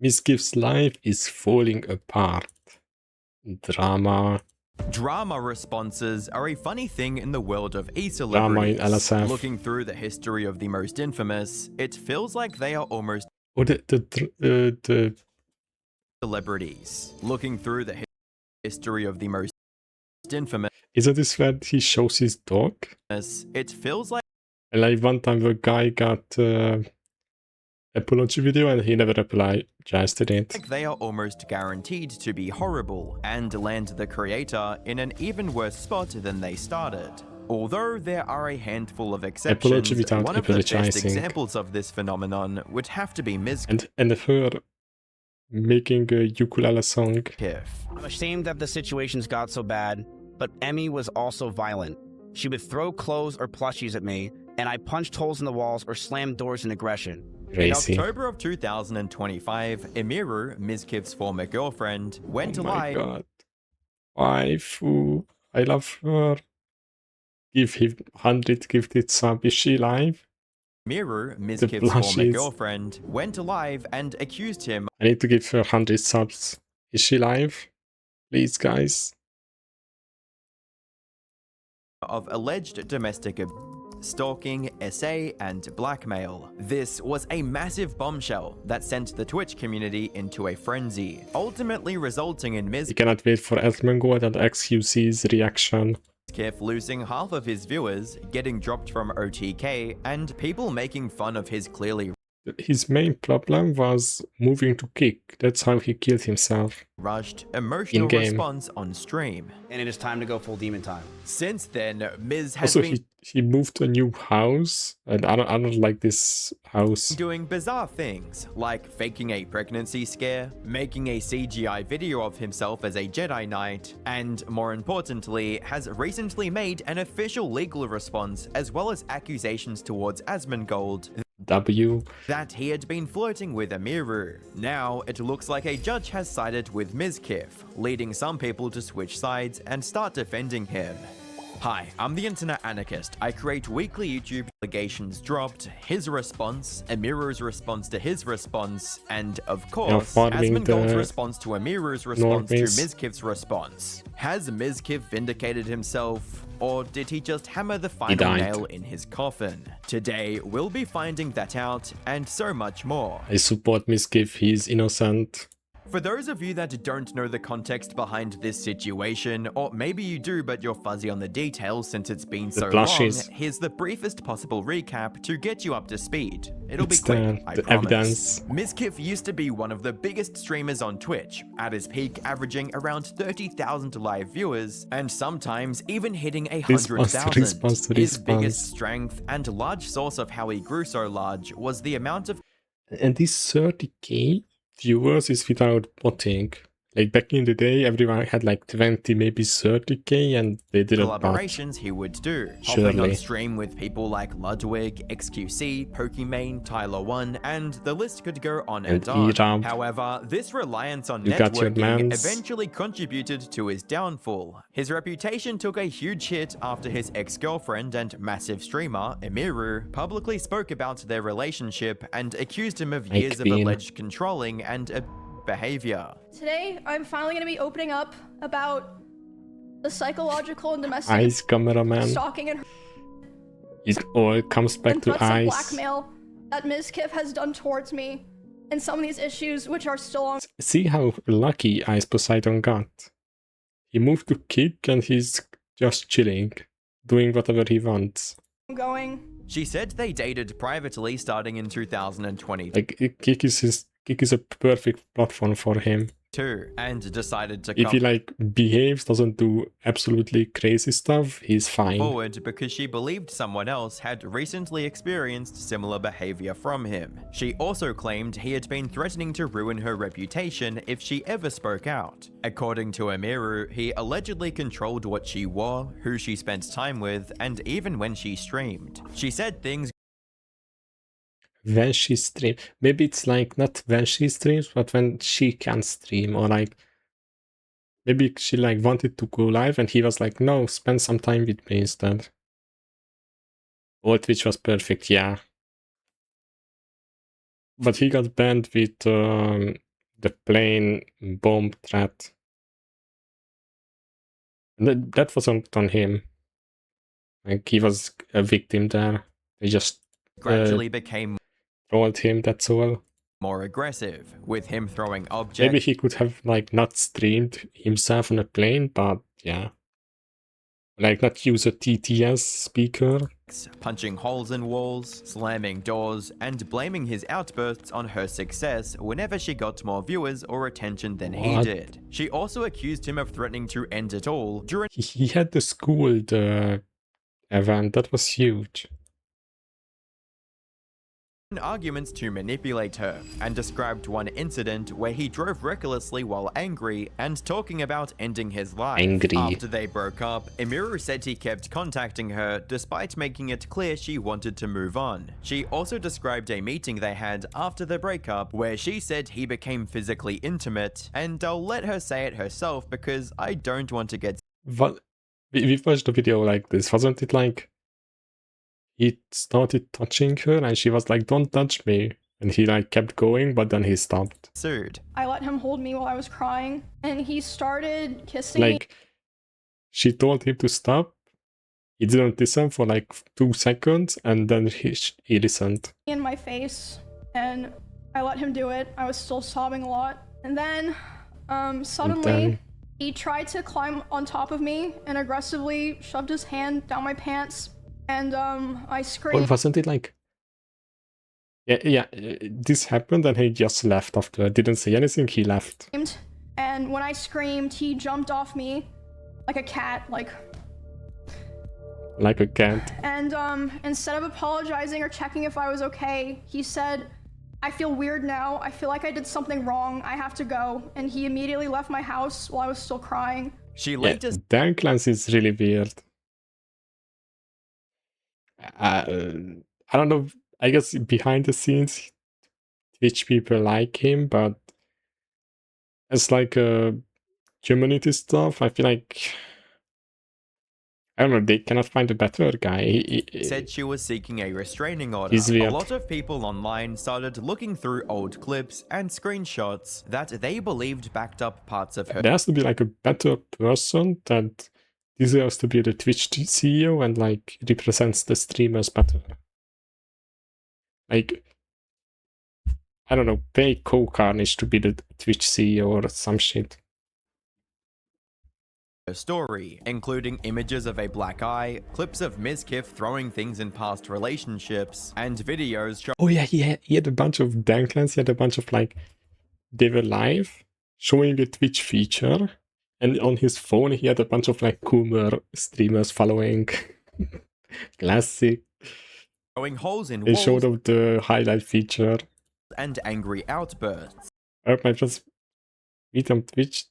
Mizkif's life is falling apart. Drama. Drama responses are a funny thing in the world of Drama in e-celebrities. LSF. Looking through the history of the most infamous, it feels like they are almost Oh, the celebrities. Looking through the history of the most infamous, isn't this where he shows his dog? it feels like Like one time the guy got apology video and he never apologized to it. they are almost guaranteed to be horrible and land the creator in an even worse spot than they started. Although there are a handful of exceptions, without one of the best apologizing. examples of this phenomenon would have to be Mizkif. And her making a ukulele song. I'm ashamed that the situations got so bad, but Emmy was also violent. She would throw clothes or plushies at me, and I punched holes in the walls or slammed doors in aggression. Crazy. In October of 2025, Emiru, Mizkif's former girlfriend, went live. Oh my god. Waifu. I love her. Give him 100 gifted sub. Is she live? Emiru, Mizkif's former girlfriend, went live and accused him. I need to give her 100 subs. Is she live? Please, guys. Of alleged domestic abuse, stalking, SA, and blackmail. This was a massive bombshell that sent the Twitch community into a frenzy, ultimately resulting in You cannot wait for Eltmangold and XQC's reaction. Mizkif losing half of his viewers, getting dropped from OTK, and people making fun of his clearly His main problem was moving to Kick. That's how he killed himself. rushed emotional response on stream. And it is time to go full demon time. Since then, Miz has Also, been he moved to a new house, and I don't like this house. doing bizarre things, like faking a pregnancy scare, making a CGI video of himself as a Jedi Knight, and more importantly, has recently made an official legal response as well as accusations towards Asmongold that he had been flirting with Emiru. Now, it looks like a judge has sided with Mizkif, leading some people to switch sides and start defending him. Hi, I'm the Internet Anarchist. I create weekly YouTube allegations dropped, his response, Emiru's response to his response, and of course, Asmongold's response to Emiru's response to Mizkif's response. Has Mizkif vindicated himself, or did he just hammer the final nail in his coffin? Today, we'll be finding that out, and so much more. I support Mizkif, he's innocent. For those of you that don't know the context behind this situation, or maybe you do but you're fuzzy on the details since it's been so long, here's the briefest possible recap to get you up to speed. It'll be quick, I promise. Mizkif used to be one of the biggest streamers on Twitch, at his peak averaging around 30,000 live viewers, and sometimes even hitting 100,000. His biggest strength and large source of how he grew so large was the amount of... And this 30k? Viewers is without botting. Like back in the day, everyone had like 20, maybe 30k, and they didn't collaborations he would do. Hopping on stream with people like Ludwig, XQC, Pokimane, Tyler1, and the list could go on and on. However, this reliance on networking eventually contributed to his downfall. His reputation took a huge hit after his ex-girlfriend and massive streamer, Emiru, publicly spoke about their relationship and accused him of years of alleged controlling and behavior. Today, I'm finally going to be opening up about the psychological and domestic stalking and it all comes back to Ice. Blackmail that Mizkif has done towards me, and some of these issues which are still on. See how lucky Ice Poseidon got. He moved to Kick and he's just chilling, doing whatever he wants. She said they dated privately starting in 2020. Like Kick is a perfect platform for him. And decided to if he like behaves, doesn't do absolutely crazy stuff, he's fine. Forward because she believed someone else had recently experienced similar behavior from him. She also claimed he had been threatening to ruin her reputation if she ever spoke out. According to Emiru, he allegedly controlled what she wore, who she spent time with, and even when she streamed. She said things when she streams. Maybe it's like not when she streams, but when she can stream, or like maybe she like wanted to go live and he was like, no, spend some time with me instead. Or Twitch was perfect, yeah. But he got banned with the plane bomb threat. And that wasn't on him. Like, he was a victim there. They just Gradually became trolled him, that's all. more aggressive, with him throwing objects. Maybe he could have, like, not streamed himself on a plane, but yeah. Like, not use a TTS speaker. Punching holes in walls, slamming doors, and blaming his outbursts on her success whenever she got more viewers or attention than he did. She also accused him of threatening to end it all during He had the school, the event, that was huge. arguments to manipulate her, and described one incident where he drove recklessly while angry and talking about ending his life. After they broke up, Emiru said he kept contacting her despite making it clear she wanted to move on. She also described a meeting they had after the breakup where she said he became physically intimate, and I'll let her say it herself because I don't want to get... What? We watched a video like this, wasn't it like he started touching her and she was like, don't touch me. And he like kept going, but then he stopped. Sued. I let him hold me while I was crying, and he started kissing me. Like, she told him to stop. He didn't listen for like 2 seconds, and then he listened. In my face, and I let him do it. I was still sobbing a lot. And then, suddenly, he tried to climb on top of me and aggressively shoved his hand down my pants. And I screamed. Or wasn't it like... Yeah, this happened and he just left after. Didn't say anything, he left. And when I screamed, he jumped off me like a cat, like a cat. And instead of apologizing or checking if I was okay, he said, I feel weird now. I feel like I did something wrong. I have to go. And he immediately left my house while I was still crying. She later... Dan Clancy is really weird. I don't know, I guess behind the scenes Twitch people like him, but as like a community stuff, I feel like, I don't know, they cannot find a better guy. He said she was seeking a restraining order. A lot of people online started looking through old clips and screenshots that they believed backed up parts of her. There has to be like a better person that deserves to be the Twitch CEO and like represents the streamers better. Like, I don't know, pay Co-Carnage to be the Twitch CEO or some shit. Story, including images of a black eye, clips of Mizkif throwing things in past relationships, and videos showing... Oh yeah, he had a bunch of Dan Clancy, he had a bunch of like, they were live, showing a Twitch feature, and on his phone he had a bunch of like Coomer streamers following. Classic. Showing holes in they walls. Showed up the highlight feature. And angry outbursts. I might just meet on Twitch.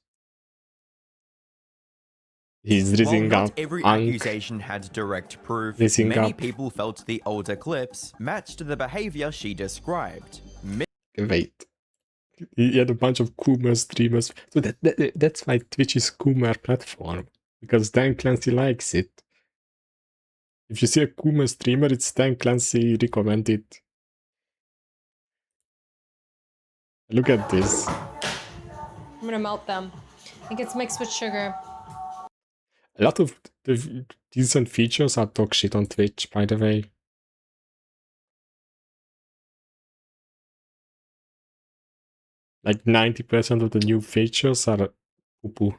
He's raising While up. Not every accusation had direct proof. Many people felt the older clips matched the behavior she described. Wait. He had a bunch of Coomer streamers. So that's why Twitch is Coomer platform. Because Dan Clancy likes it. If you see a Coomer streamer, it's Dan Clancy recommended. Look at this. I'm gonna melt them. It gets mixed with sugar. A lot of the decent features are dog shit on Twitch, by the way. Like 90% of the new features are poo-poo.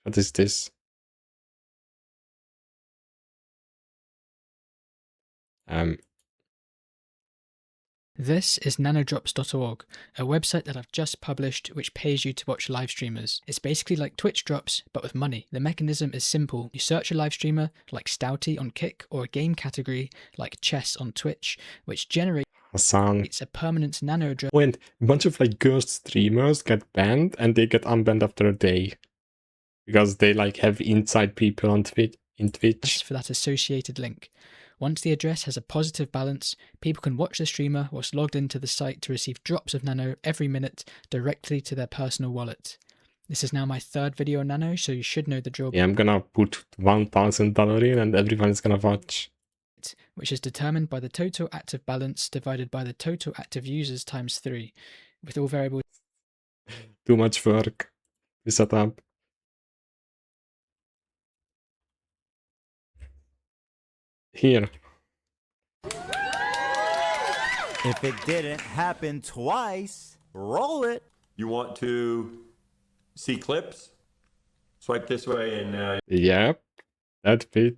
What is this? This is nanodrops.org, a website that I've just published which pays you to watch live streamers. It's basically like Twitch Drops, but with money. The mechanism is simple. You search a live streamer like Stouty on Kick or a game category like chess on Twitch, which generates a permanent nanodrop. Oh, and a bunch of like girl streamers get banned and they get unbanned after a day. Because they like have inside people on Twitch. For that associated link. Once the address has a positive balance, people can watch the streamer whilst logged into the site to receive drops of Nano every minute directly to their personal wallet. This is now my 3rd video on Nano, so you should know the drill. Yeah, I'm gonna put $1,000 in and everyone's gonna watch. effect, which is determined by the total active balance divided by the total active users times 3, with all variables. Too much work to set up. Here. If it didn't happen twice, roll it. You want to see clips? Swipe this way and Yep. That bit.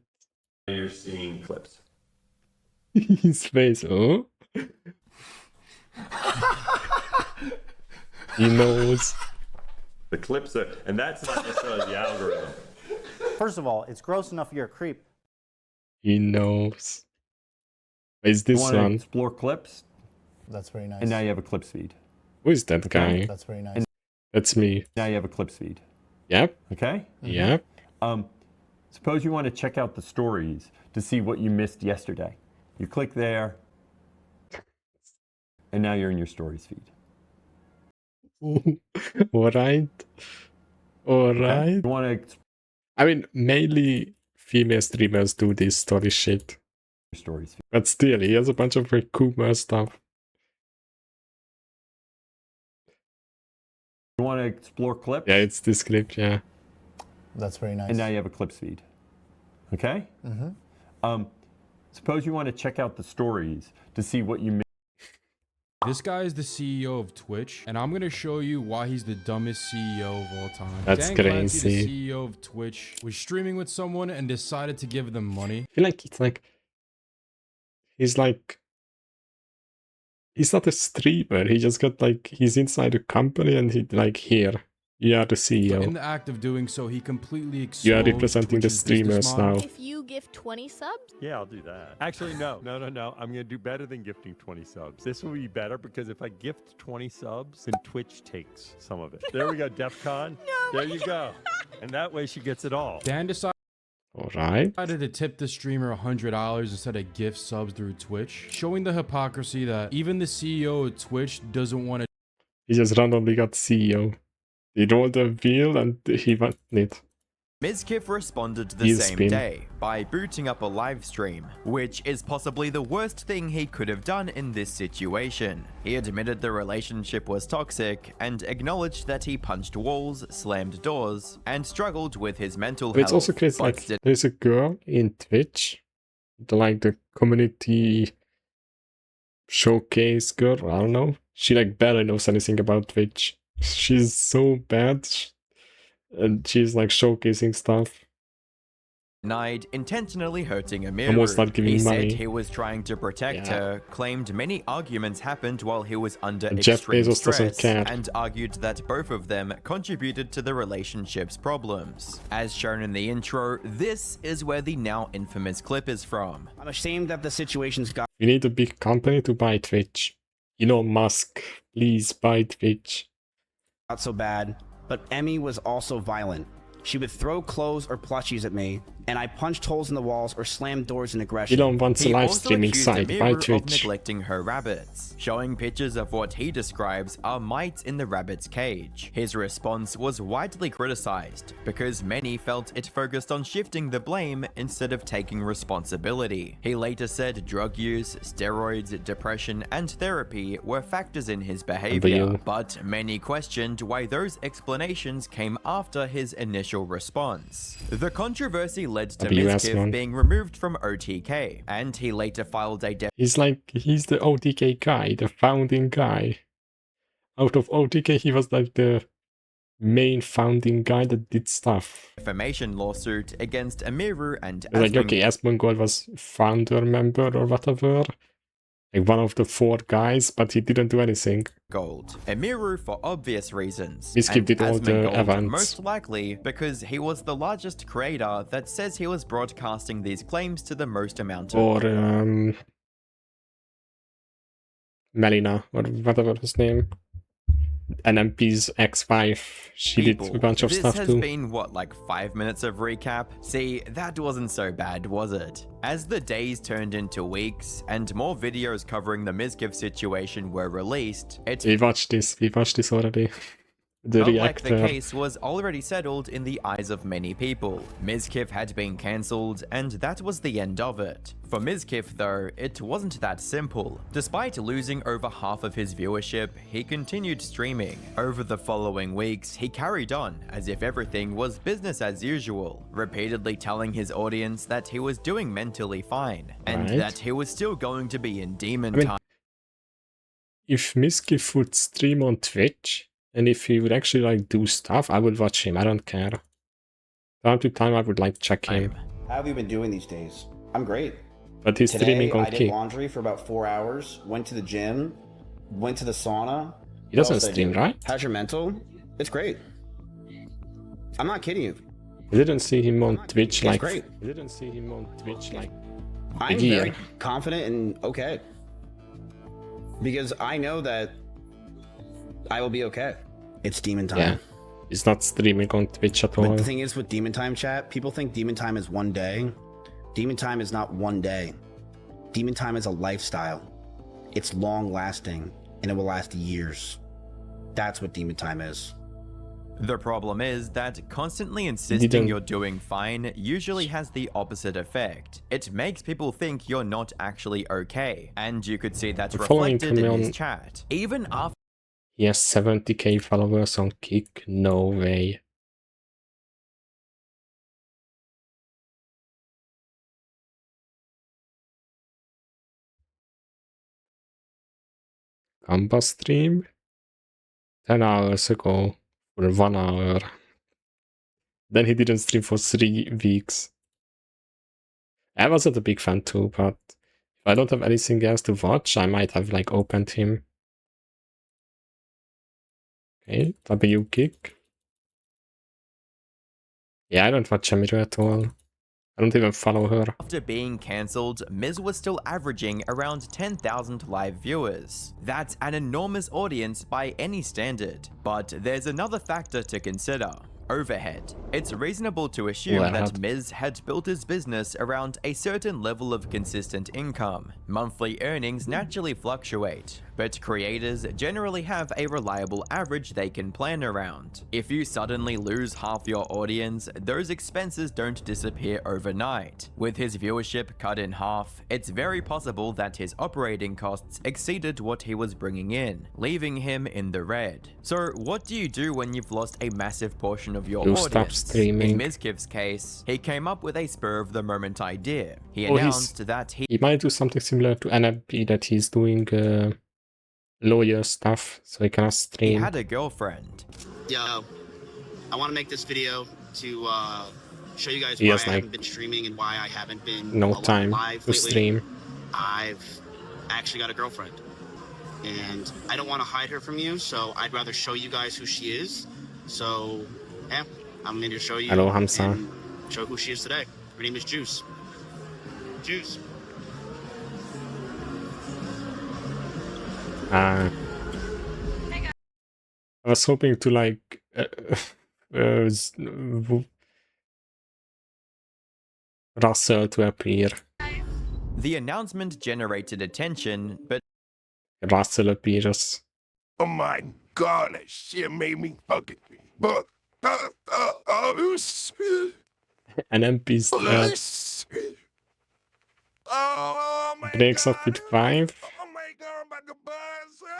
you're seeing clips. His face, oh. He knows. The clips are, and that's not necessarily the algorithm. First of all, it's gross enough you're a creep. He knows. Is You this want to one? explore clips, That's very nice. and now you have a clips feed. Who is that guy? That's very nice. That's me. Now you have a clips feed. Yep. Okay? Yep. Suppose you want to check out the stories to see what you missed yesterday. You click there, and now you're in your stories feed. Alright. Alright. You want to I mean, mainly female streamers do this story shit. stories feed. But still, he has a bunch of like Kuma stuff. You want to explore clips, Yeah, it's this clip, yeah. That's very nice. and now you have a clips feed. Okay? Suppose you want to check out the stories to see what you missed. This guy is the CEO of Twitch, and I'm gonna show you why he's the dumbest CEO of all time. That's Dan Clancy, crazy. the CEO of Twitch, was streaming with someone and decided to give them money. I feel like it's like he's not a streamer. He just got like he's inside a company and he like here. You are the In CEO. the act of doing so, he completely exposed You are representing the Twitch's business streamers model. now. If you give 20 subs, Yeah, I'll do that. Actually, no. I'm going to do better than gifting 20 subs. This will be better because if I gift 20 subs, then Twitch takes some of it. There we go, DEF CON. There you go. And that way she gets it all. Dan decided Alright. to tip the streamer $100 instead of gift subs through Twitch, showing the hypocrisy that even the CEO of Twitch doesn't want to He just randomly got CEO. He rolled a wheel and he won it. Mizkif responded the He's same been- day by booting up a live stream, which is possibly the worst thing he could have done in this situation. He admitted the relationship was toxic and acknowledged that he punched walls, slammed doors, and struggled with his mental But it's health. also crazy, but like, still there's a girl in Twitch, the community showcase girl, I don't know. She like barely knows anything about Twitch. She's so bad. And she's like showcasing stuff. denied intentionally hurting Amiru. Almost not giving he money. said he was trying to protect Yeah. her, claimed many arguments happened while he was under And Jeff extreme Bezos doesn't stress, care. and argued that both of them contributed to the relationship's problems. As shown in the intro, this is where the now infamous clip is from. I'm ashamed that the situation's got We need a big company to buy Twitch. Musk, please buy Twitch. so bad, but Emmy was also violent. She would throw clothes or plushies at me, and I punched holes in the walls or slammed doors in aggression. Elon wants a He live also streaming accused site, buy Amiru of Twitch. neglecting her rabbits, showing pictures of what he describes are mites in the rabbit's cage. His response was widely criticized because many felt it focused on shifting the blame instead of taking responsibility. He later said drug use, steroids, depression, and therapy were factors in his behavior, you. but many questioned why those explanations came after his initial response. The controversy led to The US Mizkif one. being removed from OTK, and he later filed a He's the OTK guy, the founding guy. Out of OTK, he was like the main founding guy that did stuff. defamation lawsuit against Amiru and Like, okay, Asmongold was founder member or whatever. Like one of the 4 guys, but he didn't do anything. Gold. Amiru for obvious reasons. Mizkif and did all the Asmongold events. most likely because he was the largest creator that says he was broadcasting these claims to the most amount of Or Melina, or whatever his name. NMP's ex-wife. She people. did a bunch of This stuff has too. been, what, like 5 minutes of recap? See, that wasn't so bad, was it? As the days turned into weeks, and more videos covering the Mizkif situation were released, it We watched this already. The Felt like the reactor. case was already settled in the eyes of many people. Mizkif had been cancelled, and that was the end of it. For Mizkif, though, it wasn't that simple. Despite losing over half of his viewership, he continued streaming. Over the following weeks, he carried on as if everything was business as usual, repeatedly telling his audience that he was doing mentally fine, and Right. that he was still going to be in demon I mean, time. if Mizkif would stream on Twitch, and if he would actually like do stuff, I would watch him. I don't care. Time to time, I would like check him. How have you been doing these days? I'm great. But he's Today, streaming on I did Kick. laundry for about 4 hours, went to the gym, went to the sauna. He doesn't stream, right? How's your mental? It's great. I'm not kidding you. I didn't see him on Twitch It's like. great. I didn't see him on Twitch like a I'm year. very confident and okay. Because I know that I will be okay. It's demon time. Yeah, he's not streaming on Twitch at all. But the thing is with demon time chat, people think demon time is one day. Demon time is not one day. Demon time is a lifestyle. It's long lasting and it will last years. That's what demon time is. The problem is that constantly insisting Didn't- you're doing fine usually has the opposite effect. It makes people think you're not actually okay, and you could see that Following reflected in him his on- chat. Even after He has 70k followers on Kick. No way. Gamba stream 10 hours ago for 1 hour. Then he didn't stream for 3 weeks. I wasn't a big fan too, but if I don't have anything else to watch, I might have like opened him. Okay, W Kick. Yeah, I don't watch Emiru at all. I don't even follow her. being cancelled, Miz was still averaging around 10,000 live viewers. That's an enormous audience by any standard. But there's another factor to consider. Overhead. It's reasonable to assume Well, that Miz had built his business around a certain level of consistent income. Monthly earnings naturally fluctuate, but creators generally have a reliable average they can plan around. If you suddenly lose half your audience, those expenses don't disappear overnight. With his viewership cut in half, it's very possible that his operating costs exceeded what he was bringing in, leaving him in the red. So what do you do when you've lost a massive portion of your You audience? stop streaming. In Mizkif's case, he came up with a spur-of-the-moment idea. He Oh, announced that He might do something similar to NMP, that he's doing lawyer stuff, so he cannot he stream. had a girlfriend. Yo, I want to make this video to show you guys He why has, I like, haven't been streaming and why I haven't been no a lot time live to lately. stream. I've actually got a girlfriend, and I don't want to hide her from you, so I'd rather show you guys who she is. So, yeah, I'm going to show you Hello, Hamza. and show who she is today. Her name is Juice. Juice. I was hoping to like Russell to appear. The announcement generated attention, but Russell appears. Oh my god, that shit made me fucking. But NMP's breaks up with 5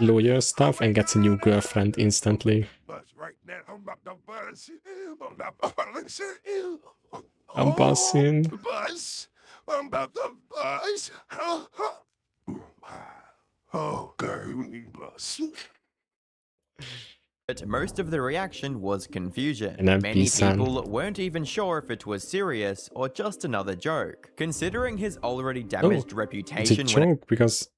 lawyer stuff and gets a new girlfriend instantly. I'm buzzing. I'm about to buzz. Oh, girl, you need buzz. most of the reaction was confusion. NMP Many son. people weren't even sure if it was serious or just another joke. Considering his already damaged It's a reputation when joke because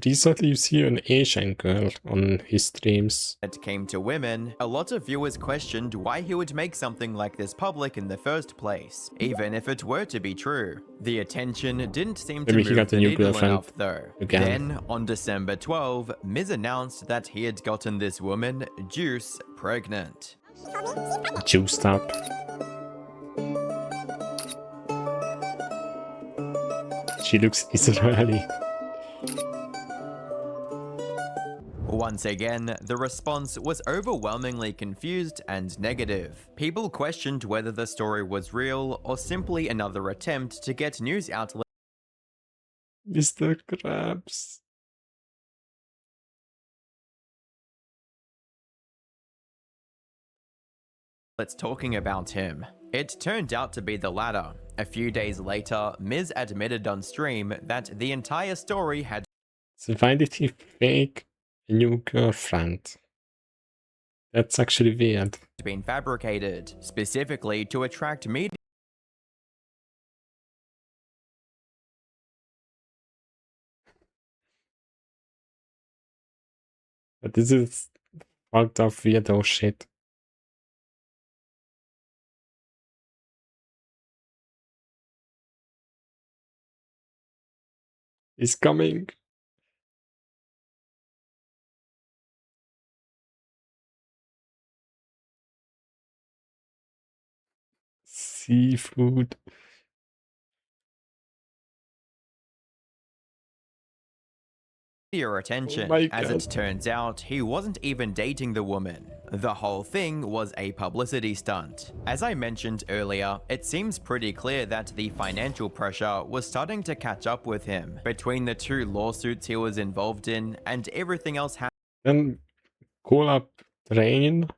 recently you see an Asian girl on his streams. it came to women, a lot of viewers questioned why he would make something like this public in the first place, even if it were to be true. The attention didn't seem to Maybe he move got a the new needle girlfriend enough though. again. Then, on December 12, Miz announced that he had gotten this woman, Juice, pregnant. Juiced up. She looks Israeli. Once again, the response was overwhelmingly confused and negative. People questioned whether the story was real or simply another attempt to get news outlets Mr. Krabs. talking about him. It turned out to be the latter. A few days later, Miz admitted on stream that the entire story had So why did he fake a new girlfriend? That's actually weird. been fabricated, specifically to attract media But this is fucked up weirdo shit. He's coming. Seafood. attention. Oh my As God. it turns out, he wasn't even dating the woman. The whole thing was a publicity stunt. As I mentioned earlier, it seems pretty clear that the financial pressure was starting to catch up with him. Between the 2 lawsuits he was involved in and everything else Then call up Rain,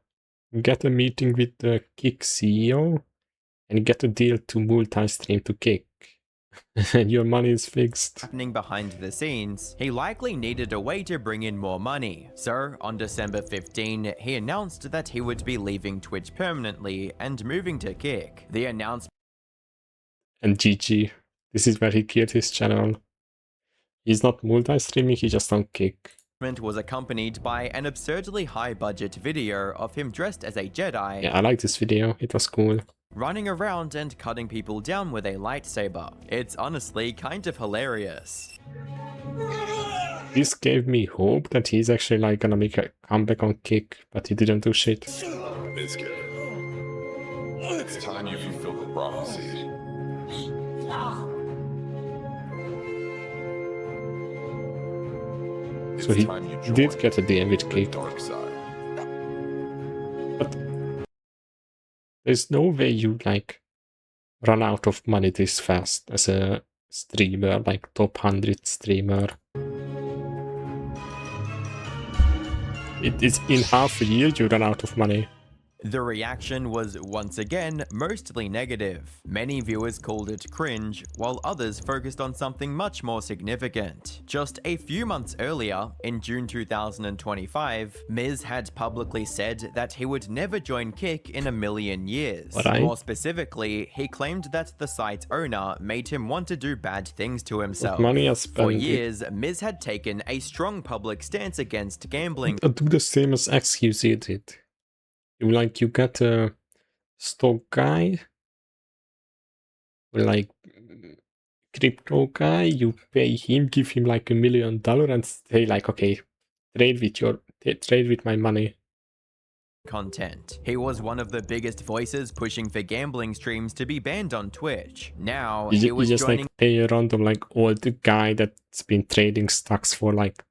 get a meeting with the Kick CEO, and get a deal to multi-stream to Kick. And your money is fixed. happening behind the scenes, he likely needed a way to bring in more money. So, on December 15, he announced that he would be leaving Twitch permanently and moving to Kick. The announcement And GG. This is where he killed his channel. He's not multi-streaming, he just on Kick. was accompanied by an absurdly high-budget video of him dressed as a Jedi. Yeah, I like this video. It was cool. Running around and cutting people down with a lightsaber. It's honestly kind of hilarious. This gave me hope that he's actually like gonna make a comeback on Kick, but he didn't do shit. Mizkif. It's time you fulfill the prophecy. So he did get a deal with Kick. Dark side. But there's no way you like run out of money this fast as a streamer, like top 100 streamer. It is in half a year you run out of money. The reaction was once again mostly negative. Many viewers called it cringe, while others focused on something much more significant. Just a few months earlier, in June 2025, Miz had publicly said that he would never join Kick in a million years. Right. More specifically, he claimed that the site's owner made him want to do bad things to himself. Money I For spent. years, Miz had taken a strong public stance against gambling. Do the same as XQZ did. You get a stock guy, or like crypto guy, you pay him, give him like $1 million and say like, okay, trade with my money. Content. He was one of the biggest voices pushing for gambling streams to be banned on Twitch. Now, he You was just joining like pay a random like old guy that's been trading stocks for like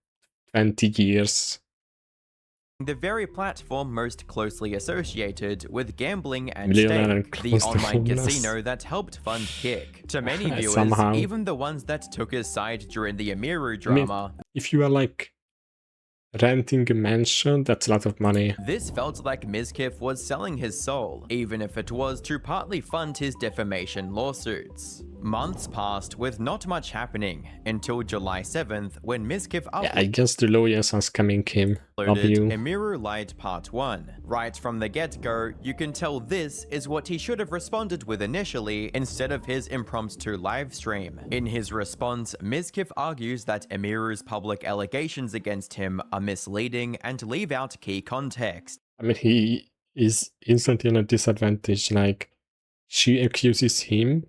20 years. the very platform most closely associated with gambling and Millionaire stake, and the close to online homeless. casino that helped fund Kick. To many viewers, Somehow. even the ones that took his side during the Emiru drama, If you are like renting a mansion, that's a lot of money. this felt like Mizkif was selling his soul, even if it was to partly fund his defamation lawsuits. Months passed with not much happening until July 7th when Mizkif Yeah, I guess the lawyers are scamming him. uploaded Emiru Light Part 1. Right from the get-go, you can tell this is what he should have responded with initially instead of his impromptu livestream. In his response, Mizkif argues that Emiru's public allegations against him are misleading and leave out key context. I mean, he is instantly in a disadvantage. Like, she accuses him,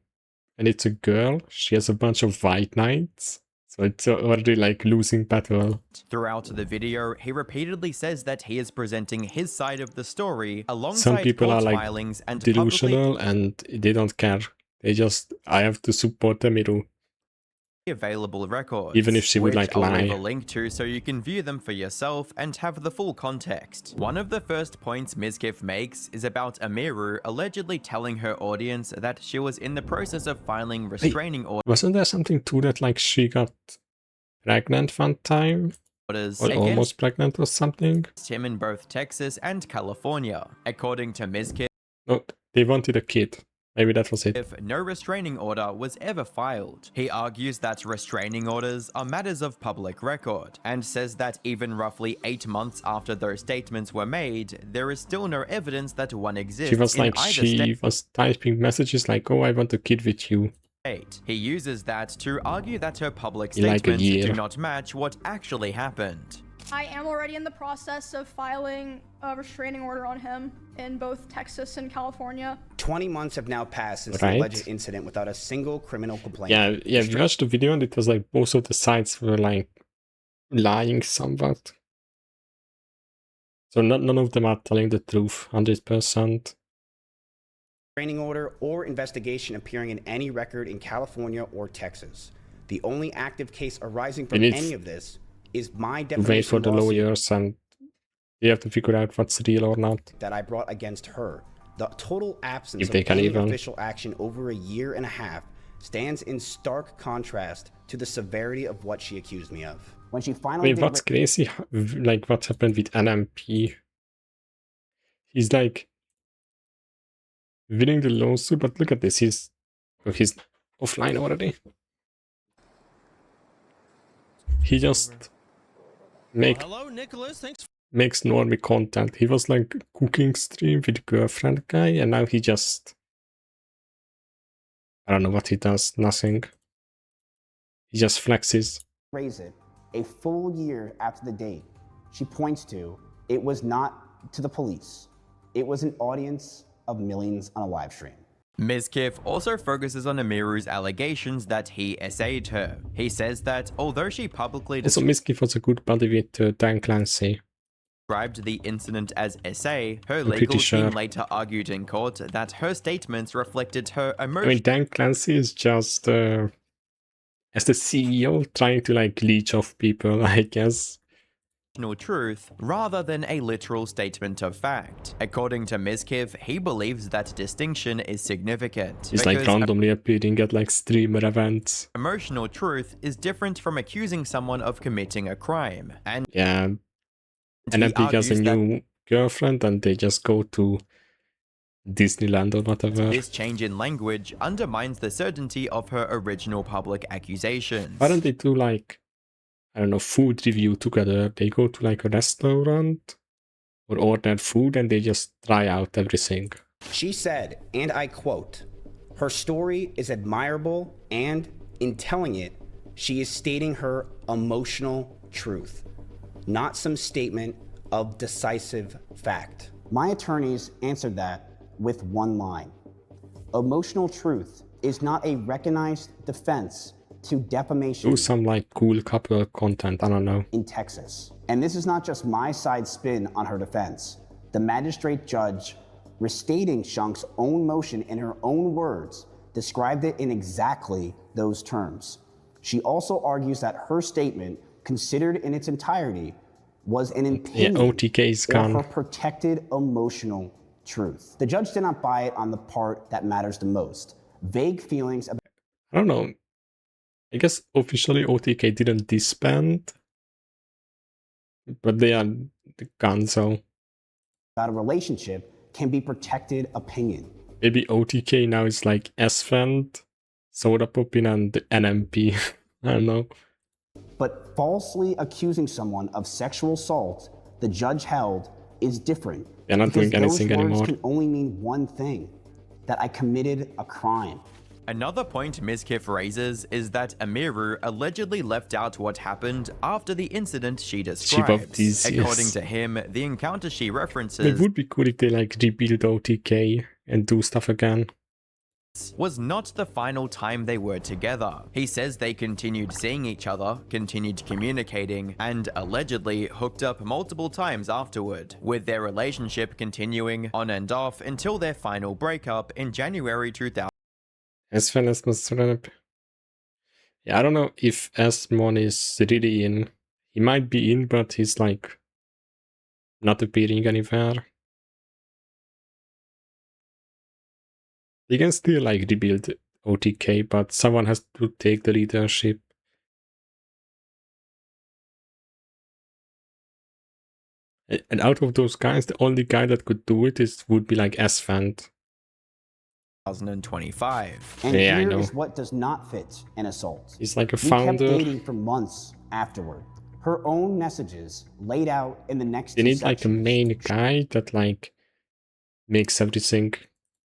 and it's a girl. She has a bunch of white knights. So it's already like losing battle. Throughout the video, he repeatedly says that he is presenting his side of the story alongside Some people court are like filings and delusional and they don't care. They just, I have to support Emiru. available records, even if she would which like I'll leave a lie. link to so you can view them for yourself and have the full context. One of the first points Mizkif makes is about Amiru allegedly telling her audience that she was in the process of filing restraining Wasn't there something to that, like she got pregnant one time? orders Or against almost pregnant or something? him in both Texas and California. According to Mizkif, No, they wanted a kid. Maybe that was it. no restraining order was ever filed. He argues that restraining orders are matters of public record, and says that even roughly 8 months after those statements were made, there is still no evidence that one exists She was in like, either she was typing messages like, oh, I want a kid with you. state. He uses that to argue that her public In like a statements year. do not match what actually happened. I am already in the process of filing a restraining order on him in both Texas and California. 20 months have now passed since Right. the alleged incident without a single criminal complaint. Yeah, we watched the video and it was like both of the sides were like lying somewhat. So none of them are telling the truth 100%. Restraining order or investigation appearing in any record in California or Texas. The only active case arising from need any of this is my To wait for defamation the lawsuit lawyers and you have to figure out what's real or not. that I brought against her. The total absence If of they can any even. official action over a year and a half stands in stark contrast to the severity of what she accused me of. When she finally Wait, what's crazy? Like what happened with NMP? He's like winning the lawsuit, but look at this. He's offline already. He just Hello, Nicholas. Thanks. makes normie content. He was like cooking stream with girlfriend guy, and now he just, I don't know what he does. Nothing. He just flexes. Raise it a full year after the date she points to, it was not to the police. It was an audience of millions on a live stream. Mizkif also focuses on Amiru's allegations that he essayed her. He says that although she publicly Also, Mizkif was a good buddy with Dan Clancy. described the incident as essay, her I'm legal pretty sure. team later argued in court that her statements reflected her I emotional mean, Dan Clancy is just as the CEO trying to like leech off people, I guess. truth rather than a literal statement of fact. According to Mizkif, he believes that distinction is significant. He's like because randomly appearing at like streamer events. emotional truth is different from accusing someone of committing a crime. And Yeah. And then he has a argues that new girlfriend and they just go to Disneyland or whatever. this change in language undermines the certainty of her original public accusations. Why don't they do like, I don't know, food review together? They go to like a restaurant or order food and they just try out everything. She said, and I quote, "Her story is admirable and, in telling it, she is stating her emotional truth, not some statement of decisive fact." My attorneys answered that with one line. Emotional truth is not a recognized defense to defamation Do some like cool couple content, I don't know. in Texas. And this is not just my side spin on her defense. The magistrate judge, restating Shunk's own motion in her own words, described it in exactly those terms. She also argues that her statement, considered in its entirety, was an opinion OTK is or gone. her protected emotional truth. The judge did not buy it on the part that matters the most. Vague feelings about I don't know. I guess officially OTK didn't disband, but they are gone, so a relationship can be protected opinion. maybe OTK now is like S-Friend, Soda Poppin and NMP. I don't know. But falsely accusing someone of sexual assault, the judge held, is different. They're not doing because anything those words anymore. can only mean one thing, that I committed a crime. Another point Mizkif raises is that Amiru allegedly left out what happened after the incident she described. these, According yes. to him, the encounter she It references would be cool if they like rebuild OTK and do stuff again. was not the final time they were together. He says they continued seeing each other, continued communicating, and allegedly hooked up multiple times afterward, with their relationship continuing on and off until their final breakup in January 2000. S-Friend, Yeah, I don't know if Asmon is really in. He might be in, but he's like not appearing anywhere. He can still like rebuild OTK, but someone has to take the leadership. And out of those guys, the only guy that could do it would be like Asfant. 2025. And yeah, I here know. is what does not fit an assault. He's like a We kept founder. dating for months afterward. Her own messages laid out in the next They two need like a sections main guy that like makes everything.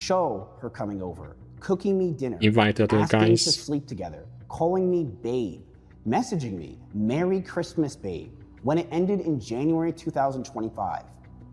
show her coming over, cooking me dinner, Invite other asking guys. to sleep together, calling me babe, messaging me, Merry Christmas, babe. When it ended in January 2025,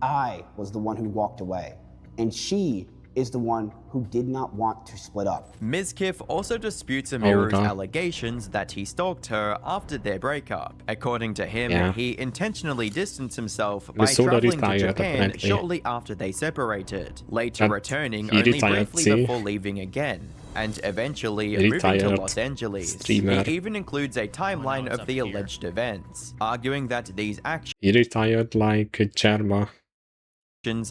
I was the one who walked away, and she is the one who did not want to split up. Mizkif also disputes Amiru's Olga. allegations that he stalked her after their breakup. According to him, Yeah. he intentionally distanced himself by Misoda traveling to retired, Japan apparently. shortly after they separated, later And returning he only retired, briefly see? before leaving again, and eventually He moving to retired Los Angeles. streamer. He even includes a timeline of the alleged events, arguing that these actions He retired like Charma.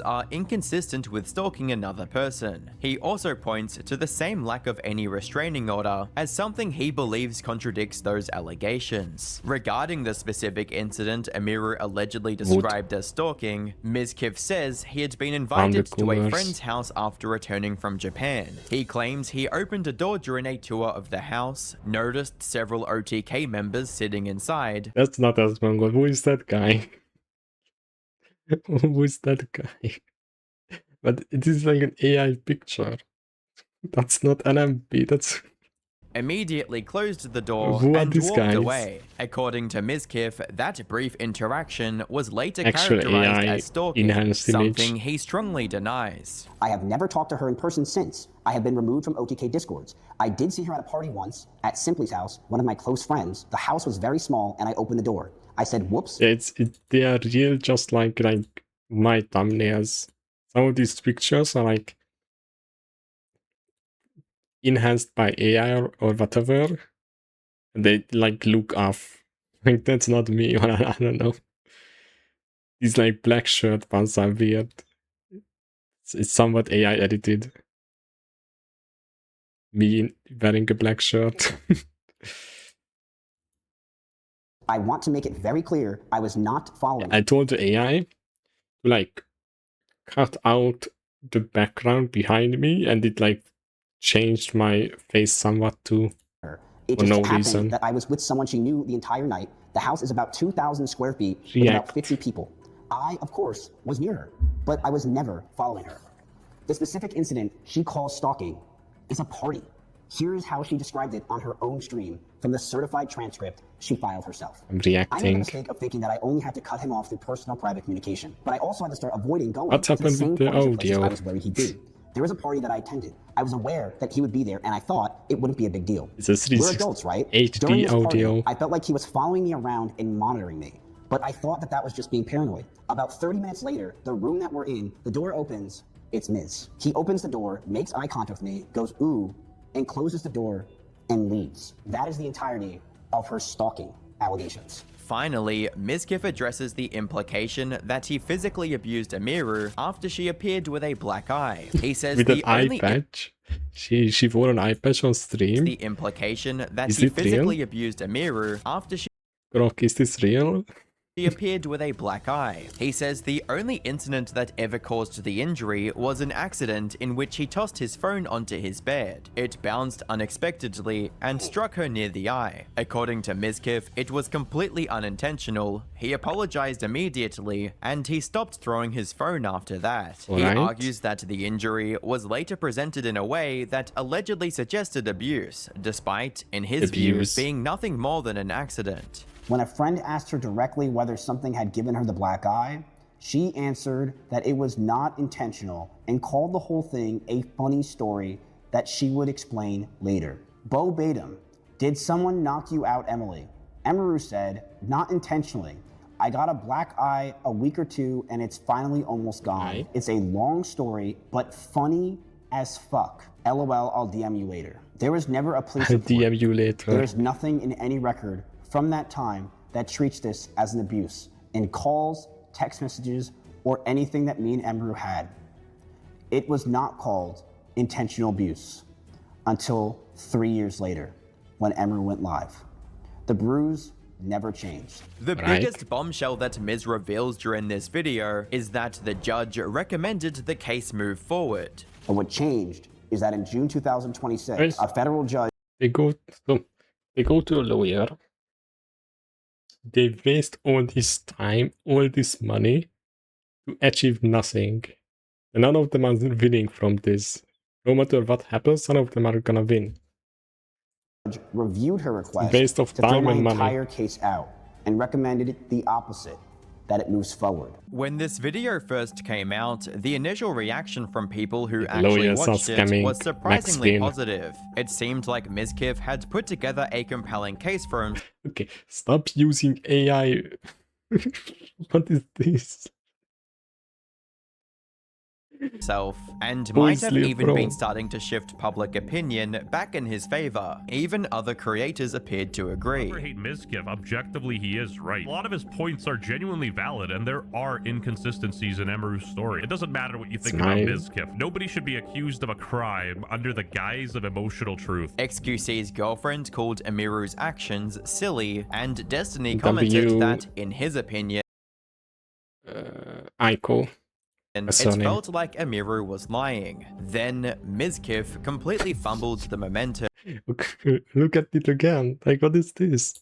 are inconsistent with stalking another person. He also points to the same lack of any restraining order as something he believes contradicts those allegations. Regarding the specific incident Amiru allegedly described as stalking, Mizkif says he had been invited to a Coolers. friend's house after returning from Japan. He claims he opened a door during a tour of the house, noticed several OTK members sitting inside. That's not Asmongold. Who is that guy? Who is that guy? But it is like an AI picture. That's not NMP. That's Immediately closed the door Who are and these walked guys? away. According to Mizkif, that brief interaction was later Actual characterized AI as stalking, enhanced image. something he strongly denies. I have never talked to her in person since. I have been removed from OTK Discords. I did see her at a party once, at Simply's house, one of my close friends. The house was very small, and I opened the door. I said, whoops. Yeah, they are real, just like my thumbnails. Some of these pictures are like enhanced by AI or whatever. And they like look off. Like that's not me, or I don't know. These like black shirt ones are weird. It's somewhat AI edited. Me wearing a black shirt. I want to make it very clear, I was not following. I told the AI to like cut out the background behind me, and it like changed my face somewhat too. It for just no happened reason. that I was with someone she knew the entire night. The house is about 2,000 square feet with about React. 50 people. I, of course, was near her, but I was never following her. The specific incident she calls stalking is a party. Here is how she described it on her own stream from the certified transcript she filed herself. I'm I made the reacting. mistake of thinking that I only had to cut him off through personal private communication, but I also had to start avoiding going What to the happened same with the parties and places audio? I was worried he'd be. There was a party that I attended. I was aware that he would be there, and I thought it wouldn't be a big deal. It's a We're adults, right? 360 During HD this party, audio. I felt like he was following me around and monitoring me, but I thought that that was just being paranoid. About 30 minutes later, the room that we're in, the door opens. It's Miz. He opens the door, makes eye contact with me, goes ooh, and closes the door and leaves. That is the entirety of her stalking allegations. Finally, Mizkif addresses the implication that he physically abused Amiru after she appeared with a black eye. He says With an the eye only patch. She wore an eye patch on stream. the implication that Is he it real? physically abused Amiru after she Grok, is this real? appeared with a black eye. He says the only incident that ever caused the injury was an accident in which he tossed his phone onto his bed. It bounced unexpectedly and struck her near the eye. According to Mizkif, it was completely unintentional. He apologized immediately and he stopped throwing his phone after that. He Alright. argues that the injury was later presented in a way that allegedly suggested abuse, despite, in his Abuse. view, being nothing more than an accident. When a friend asked her directly whether something had given her the black eye, she answered that it was not intentional and called the whole thing a funny story that she would explain later. Bo Batum, did someone knock you out, Emily? Emiru said, not intentionally. I got a black eye a week or two and it's finally almost gone. Right. It's a long story, but funny as fuck. LOL, I'll DM you later. There was never a police I'll report. DM you later. There is nothing in any record from that time that treats this as an abuse in calls, text messages, or anything that me and Emru had. It was not called intentional abuse until 3 years later when Emru went live. The bruise never changed. The biggest bombshell that Miz reveals during this video is that the judge recommended the case move forward. But what changed is that in June 2026, a federal judge... They go to a lawyer. They waste all this time, all this money to achieve nothing. And none of them are winning from this. No matter what happens, none of them are gonna win. Reviewed her request Waste of to throw time my and money. entire case out and recommended the opposite, that it moves forward. When this video first came out, the initial reaction from people who The actually lawyers are watched it scamming was surprisingly Maxine. positive. It seemed like Mizkif had put together a compelling case for Okay, stop using AI. What is this? himself, and might have Honestly, even bro. been starting to shift public opinion back in his favor. Even other creators appeared to agree. I hate Mizkif. Objectively, he is right. A lot of his points are genuinely valid, and there are inconsistencies in Emeru's story. It doesn't matter what you think about Mizkif. Nobody should be accused of a crime under the guise of emotional truth. XQC's girlfriend called Emiru's actions silly, and Destiny commented that, in his opinion, Aiko. it felt like Emiru was lying. Then Mizkif completely fumbled the momentum. Look at it again. Like, what is this?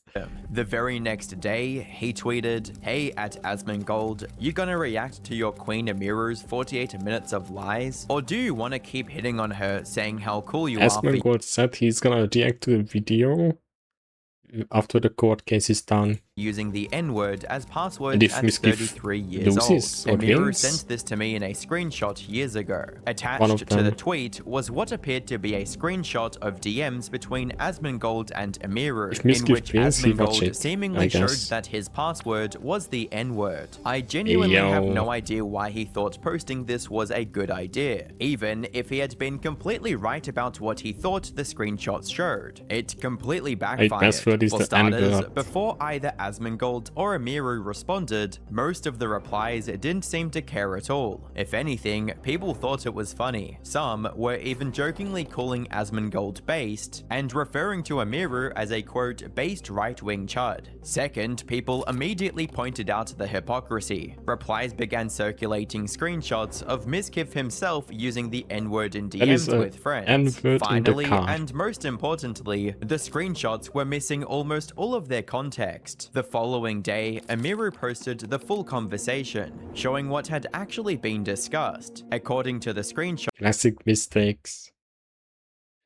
The very next day, he tweeted, "Hey, at Asmongold, you gonna react to your queen Emiru's 48 minutes of lies? Or do you want to keep hitting on her, saying how cool you are for Asmongold said he's gonna react to the video after the court case is done. using the N-word as password And if at Mizkif 33 years old. loses or Emiru wins, sent this to me in a screenshot years ago. One Attached of to the them. tweet was what appeared to be a screenshot of DMs between Asmongold and Emiru, If in Mizkif which wins, he watch Asmongold it, seemingly I showed guess. that his password was the N-word. I genuinely have Yo. no idea why he thought posting this was a good idea, even if he had been completely right about what he thought the screenshots showed. It completely backfired. password is For the starters, N-word. before either Asmongold or Emiru responded, most of the replies didn't seem to care at all. If anything, people thought it was funny. Some were even jokingly calling Asmongold based, and referring to Emiru as a quote, based right-wing chud. Second, people immediately pointed out the hypocrisy. Replies began circulating screenshots of Mizkif himself using the N-word in That is DMs a with friends. N-word in the Finally, car. and most importantly, the screenshots were missing almost all of their context. The following day, Emiru posted the full conversation, showing what had actually been discussed. According to the screenshot, Classic mistakes.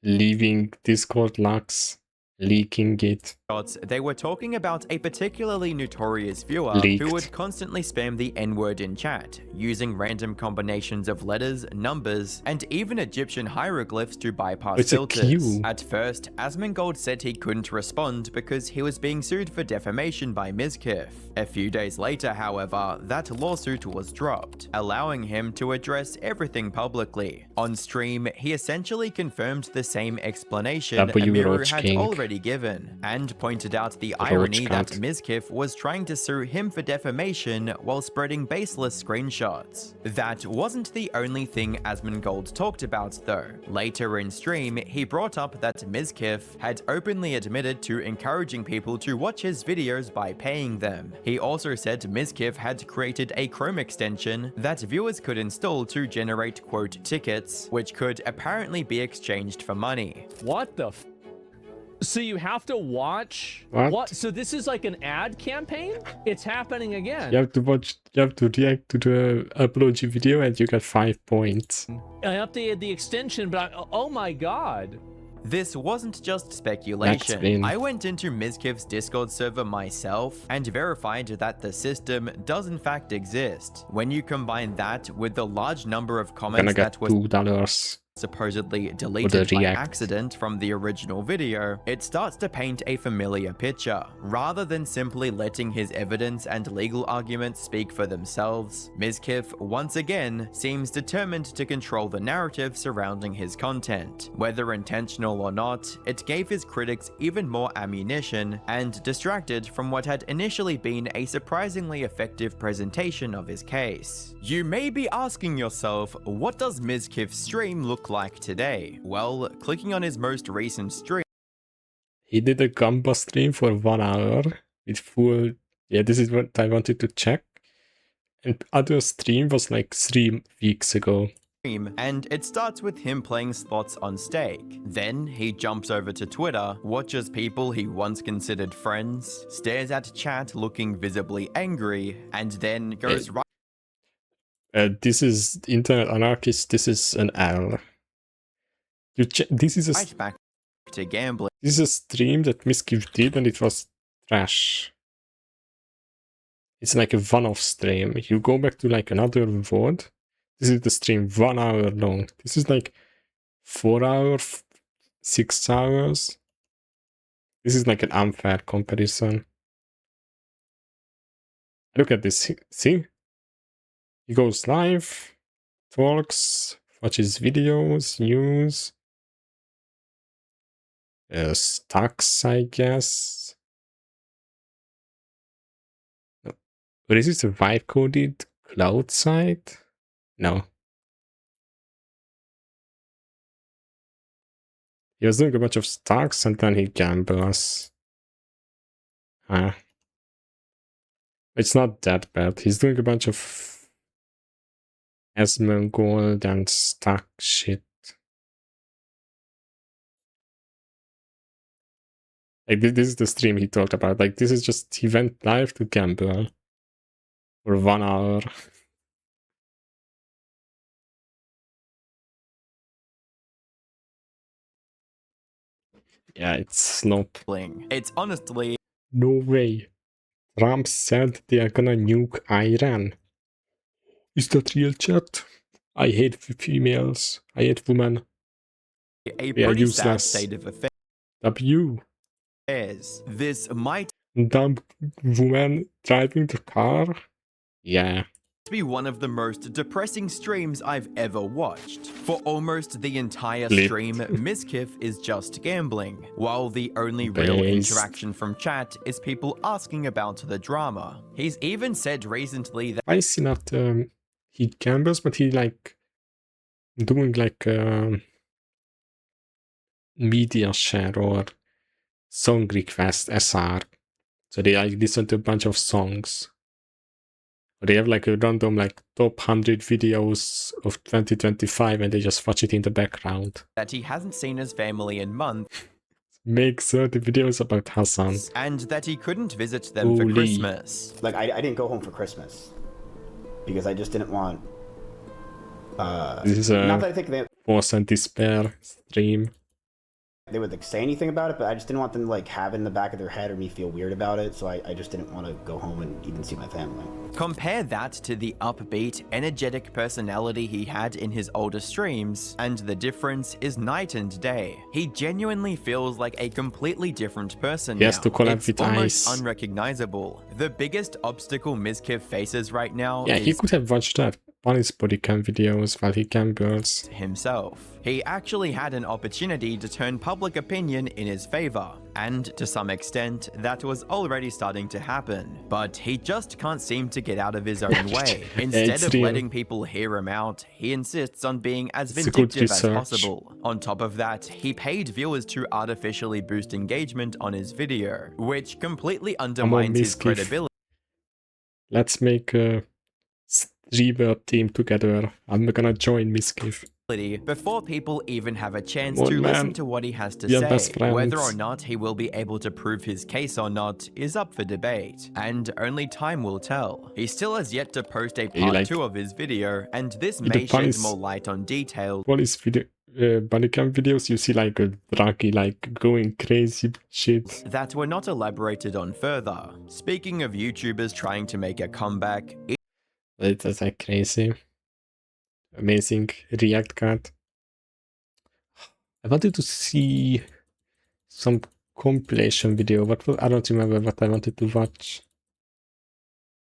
Leaving Discord logs. Leaking it. they were talking about a particularly notorious viewer Leaked. who would constantly spam the N-word in chat, using random combinations of letters, numbers, and even Egyptian hieroglyphs to bypass It's a filters. Q. At first, Asmongold said he couldn't respond because he was being sued for defamation by Mizkif. A few days later, however, that lawsuit was dropped, allowing him to address everything publicly. On stream, he essentially confirmed the same explanation Emiru Roach had King. already given, and pointed out the Roach irony that cat. Mizkif was trying to sue him for defamation while spreading baseless screenshots. That wasn't the only thing Asmongold talked about though. Later in stream, he brought up that Mizkif had openly admitted to encouraging people to watch his videos by paying them. He also said Mizkif had created a Chrome extension that viewers could install to generate quote tickets, which could apparently be exchanged for money. What the f? So you have to watch What? So this is like an ad campaign? It's happening again. You have to react to the upload video and you get 5 points. I updated the extension, but oh my god. This wasn't just speculation. Maxine. I went into Mizkif's Discord server myself and verified that the system does in fact exist. When you combine that with the large number of Gonna comments get that was $2. supposedly deleted by accident from the original video, it starts to paint a familiar picture. Rather than simply letting his evidence and legal arguments speak for themselves, Mizkif once again seems determined to control the narrative surrounding his content. Whether intentional or not, it gave his critics even more ammunition and distracted from what had initially been a surprisingly effective presentation of his case. You may be asking yourself, what does Mizkif's stream look like today? Well, clicking on his most recent stream, he did a Gamba stream for 1 hour with full. Yeah, this is what I wanted to check. And other stream was like 3 weeks ago. and it starts with him playing slots on stake. Then he jumps over to Twitter, watches people he once considered friends, stares at chat looking visibly angry, and then goes right. This is Internet Anarchist. This is an L. This is right back to gambling. This is a stream that Mizkif did, and it was trash. It's like a one-off stream. You go back to like another VOD. This is the stream 1 hour long. This is like 4 hours, 6 hours. This is like an unfair comparison. Look at this. See? He goes live, talks, watches videos, news, stocks, I guess. Or is this a vibe-coded cloud site? No. He was doing a bunch of stocks and then he gambles. It's not that bad. He's doing a bunch of Esmer gold and stock shit. Like this is the stream he talked about. Like this is just, he went live to gamble for 1 hour. Yeah, it's not. It's honestly no way. Trump said they are gonna nuke Iran. Is that real, chat? I hate females. I hate women. A they are pretty useless. sad state of W. This might Dumb woman driving the car? Yeah. be one of the most depressing streams I've ever watched. For almost the entire Lit. stream, Mizkif is just gambling, while the only real interaction from chat is people asking about the drama. He's even said recently that Why is he not, he gambles, but he like doing like media share or song request SR. So they like listen to a bunch of songs. Or they have like a random like top 100 videos of 2025 and they just watch it in the background. that he hasn't seen his family in months, Make 30 videos about Hassan. and that he couldn't visit them for Holy. Christmas. Like, I didn't go home for Christmas because I just didn't want. This is not a that I think Force and Despair stream. they would like say anything about it, but I just didn't want them to like have it in the back of their head or me feel weird about it. So I just didn't want to go home and even see my family. Compare that to the upbeat, energetic personality he had in his older streams, and the difference is night and day. He genuinely feels like a completely different person He has now. to collab It's with almost Ice. unrecognizable. The biggest obstacle Mizkif faces right now Yeah, he is could have watched that Bunny's body cam videos while he gambles. himself. He actually had an opportunity to turn public opinion in his favor, and to some extent, that was already starting to happen. But he just can't seem to get out of his own way. Instead it's of real. letting people hear him out, he insists on being as It's a good vindictive as research. possible. On top of that, he paid viewers to artificially boost engagement on his video, which completely undermines his Mizkif. credibility. Let's make a streamer team together. I'm gonna join Mizkif. Before people even have a chance Come to on, listen man. to what he has to We are say. best friends. Whether or not he will be able to prove his case or not is up for debate, and only time will tell. He still has yet to post a part like- 2 of his video, and this In the may shed Bunny's- more light on details Bunny's video, bunny cam videos, you see like a Draki like going crazy shit. that were not elaborated on further. Speaking of YouTubers trying to make a comeback, That's like crazy. Amazing React card. I wanted to see some compilation video. I don't remember what I wanted to watch.